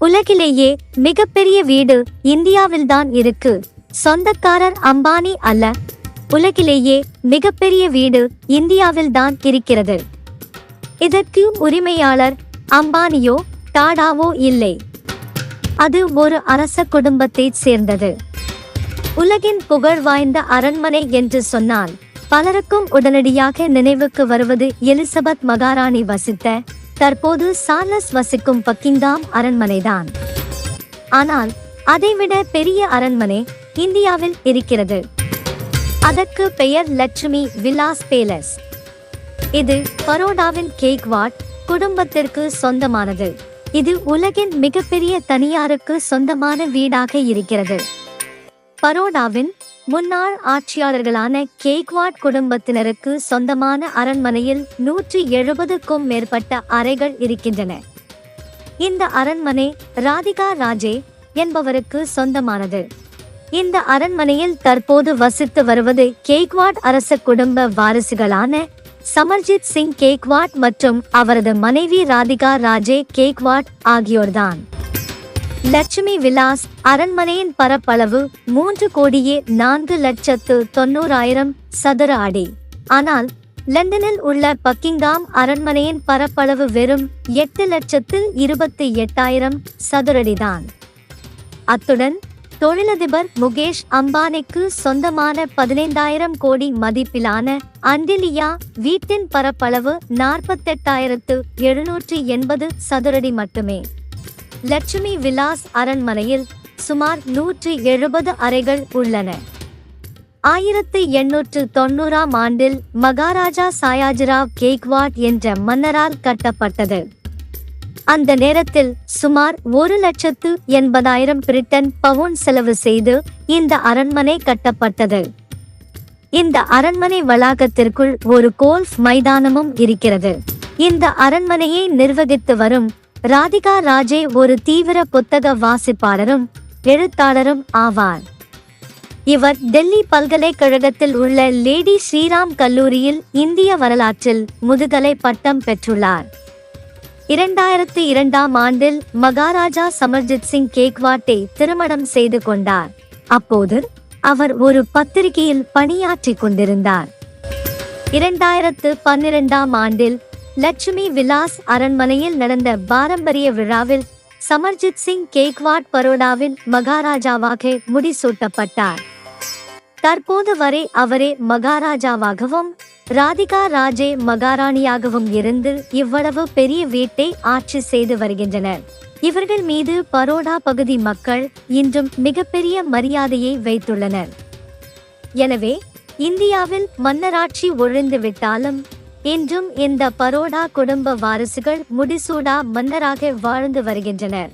உலகிலேயே மிகப்பெரிய வீடு இந்தியாவில்தான் இருக்கு. சொந்தக்காரர் அம்பானி அல்ல. உலகிலேயே மிகப்பெரிய வீடு இந்தியாவில்தான் இருக்கிறது. இதற்கு உரிமையாளர் அம்பானியோ டாடாவோ இல்லை. அது ஒரு அரச குடும்பத்தைச் சேர்ந்தது. உலகின் புகழ் வாய்ந்த அரண்மனை என்று சொன்னால் பலருக்கும் உடனடியாக நினைவுக்கு வருவது எலிசபெத் மகாராணி வசித்த, தற்போது சார்லஸ் வசிக்கும் பக்கிங்காம் அரண்மனைதான். ஆனால் அதைவிட பெரிய அரண்மனை இந்தியாவில் இருக்கிறது. அதற்கு பெயர் லட்சுமி விலாஸ் பேலஸ். இது பரோடாவின் கெய்க்வாட் குடும்பத்திற்கு சொந்தமானது. இது உலகின் மிகப்பெரிய தனியாருக்கு சொந்தமான வீடாக இருக்கிறது. பரோடாவின் முன்னாள் ஆட்சியாளர்களான கெய்க்வாட் குடும்பத்தினருக்கு சொந்தமான அரண்மனையில் 170க்கும் மேற்பட்ட அறைகள் இருக்கின்றன. இந்த அரண்மனை ராதிகா ராஜே என்பவருக்கு சொந்தமானது. இந்த அரண்மனையில் தற்போது வசித்து வருவது கெய்க்வாட் அரச குடும்ப வாரிசுகளான சமர்ஜித் சிங் கெய்க்வாட் மற்றும் அவரது மனைவி ராதிகா ராஜே கெய்க்வாட் ஆகியோர்தான். லட்சுமி விலாஸ் அரண்மனையின் பரப்பளவு 3,04,90,000 சதுர அடி. ஆனால் லண்டனில் உள்ள பக்கிங்காம் அரண்மனையின் பரப்பளவு வெறும் 8,28,000 சதுரடிதான். அத்துடன் தொழிலதிபர் முகேஷ் அம்பானிக்கு சொந்தமான 15,000 கோடி மதிப்பிலான அண்டிலியா வீட்டின் பரப்பளவு 48,780 சதுரடி மட்டுமே. லட்சுமி விலாஸ் அரண்மனையில் சுமார் 170 அறைகள் உள்ளன. 1890ஆம் ஆண்டில் மகாராஜா சாயாஜிராவ் கெய்க்வாட் என்ற மன்னரால் கட்டப்பட்டது. அந்த நேரத்தில் சுமார் 1,80,000 பிரிட்டன் பவுண்ட் செலவு செய்து இந்த அரண்மனை கட்டப்பட்டது. இந்த அரண்மனை வளாகத்திற்குள் ஒரு கோல்ஃப் மைதானமும் இருக்கிறது. இந்த அரண்மனையை நிர்வகித்து வரும் ராதிகா ராஜே ஒரு தீவிர புத்தக வாசிப்பாளரும் எழுத்தாளரும் ஆவார். இவர் டெல்லி பல்கலைக்கழகத்தில் உள்ள லேடி ஸ்ரீராம் கல்லூரியில் இந்திய வரலாற்றில் முதுகலை பட்டம் பெற்றுள்ளார். 2002ஆம் ஆண்டில் மகாராஜா சமர்ஜித் சிங் கெய்க்வாட்டை திருமணம் செய்து கொண்டார். அப்போது அவர் ஒரு பத்திரிகையில் பணியாற்றிக் கொண்டிருந்தார். 2012ஆம் ஆண்டில் லட்சுமி விலாஸ் அரண்மனையில் நடந்த பாரம்பரிய விழாவில் சமர்ஜித் சிங் கெய்க்வாட் பரோடாவின் மகாராஜாவாக முடிசூட்டப்பட்டார். தற்போது வரை அவரே மகாராஜாவாகவும் ராதிகா ராஜே மகாராணியாகவும் இருந்து இவ்வளவு பெரிய வீட்டை ஆட்சி செய்து வருகின்றனர். இவர்கள் மீது பரோடா பகுதி மக்கள் இன்றும் மிகப்பெரிய மரியாதையை வைத்துள்ளனர். எனவே இந்தியாவில் மன்னராட்சி ஒழிந்துவிட்டாலும் இன்றும் இந்த பரோடா குடும்ப வாரிசுகள் முடிசூடா மன்னராக வாழ்ந்து வருகின்றனர்.